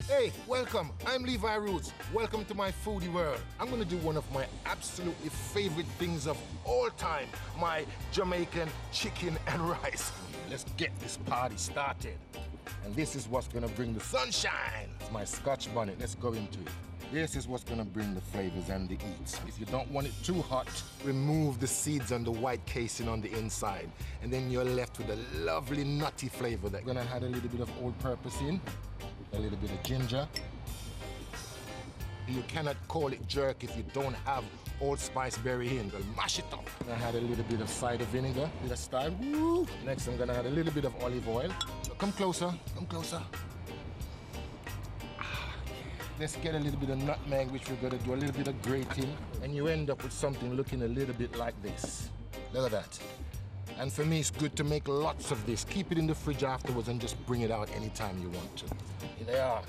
Hey, welcome. I'm Levi Roots. Welcome to my foodie world. I'm gonna do one of my absolutely favorite things of all time, my Jamaican chicken and rice. Let's get this party started. And this is what's gonna bring the sunshine. It's my Scotch bonnet. Let's go into it. This is what's gonna bring the flavors and the eats. If you don't want it too hot, remove the seeds and the white casing on the inside. And then you're left with a lovely nutty flavor. That's gonna add a little bit of all-purpose in, a little bit of ginger. You cannot call it jerk if you don't have allspice berry in. Well, mash it up. I'm gonna add a little bit of cider vinegar, bit of style. Woo! Next, I'm gonna add a little bit of olive oil. So come closer, come closer. Let's get a little bit of nutmeg, which we're gonna do a little bit of grating, and you end up with something looking a little bit like this. Look at that. And for me, it's good to make lots of this. Keep it in the fridge afterwards and just bring it out anytime you want to. Here they are.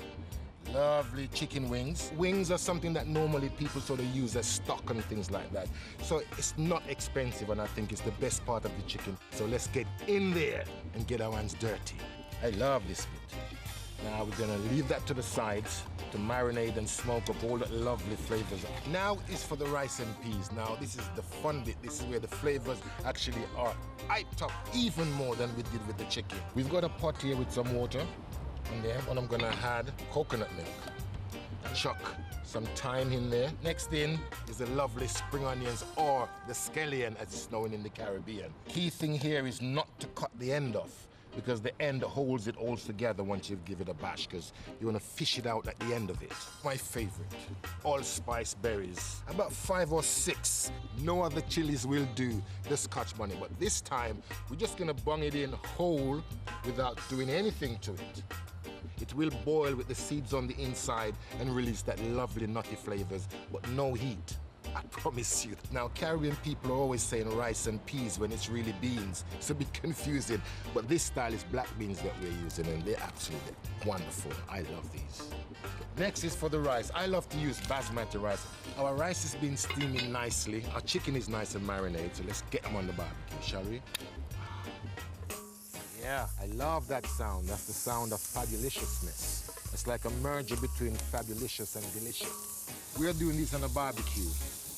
Lovely chicken wings. Wings are something that normally people sort of use as stock and things like that. So it's not expensive, and I think it's the best part of the chicken. So let's get in there and get our hands dirty. I love this bit. Now we're gonna leave that to the sides to marinate and smoke up all the lovely flavors. Now is for the rice and peas. Now this is the fun bit. This is where the flavors actually are hyped up even more than we did with the chicken. We've got a pot here with some water. And there, and I'm gonna add coconut milk. Chuck some thyme in there. Next in is the lovely spring onions, or the scallion as it's known in the Caribbean. Key thing here is not to cut the end off, because the end holds it all together once you give it a bash, because you want to fish it out at the end of it. My favorite, allspice berries. About 5 or 6. No other chilies will do the Scotch bonnet, but this time we're just gonna bung it in whole without doing anything to it. It will boil with the seeds on the inside and release that lovely nutty flavors, but no heat. I promise you. Now, Caribbean people are always saying rice and peas when it's really beans. It's a bit confusing, but this style is black beans that we're using, and they're absolutely wonderful. I love these. Next is for the rice. I love to use basmati rice. Our rice has been steaming nicely. Our chicken is nice and marinated, so let's get them on the barbecue, shall we? Yeah, I love that sound. That's the sound of fabuliciousness. It's like a merger between fabulicious and delicious. We're doing this on a barbecue,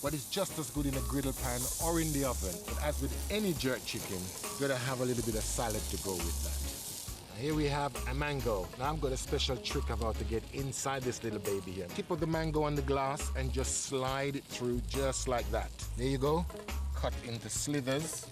but it's just as good in a griddle pan or in the oven. But as with any jerk chicken, you're gonna have a little bit of salad to go with that. Now here we have a mango. Now I've got a special trick about to get inside this little baby here. Tip of the mango on the glass and just slide it through just like that. There you go. Cut into slithers,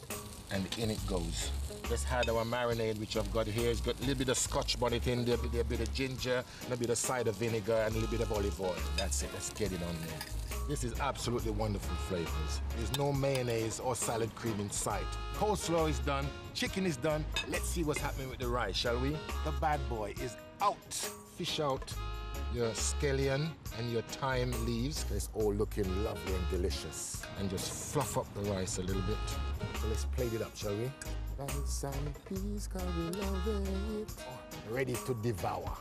and in it goes. Let's add our marinade, which I've got here. It's got a little bit of Scotch bonnet in there, a bit of ginger, and a bit of cider vinegar, and a little bit of olive oil. That's it, let's get it on there. This is absolutely wonderful flavors. There's no mayonnaise or salad cream in sight. Coleslaw is done, chicken is done. Let's see what's happening with the rice, shall we? The bad boy is out. Fish out your scallion and your thyme leaves. It's all looking lovely and delicious. And just fluff up the rice a little bit. So let's plate it up, shall we? Rice and peas, 'cause we love it. Ready to devour.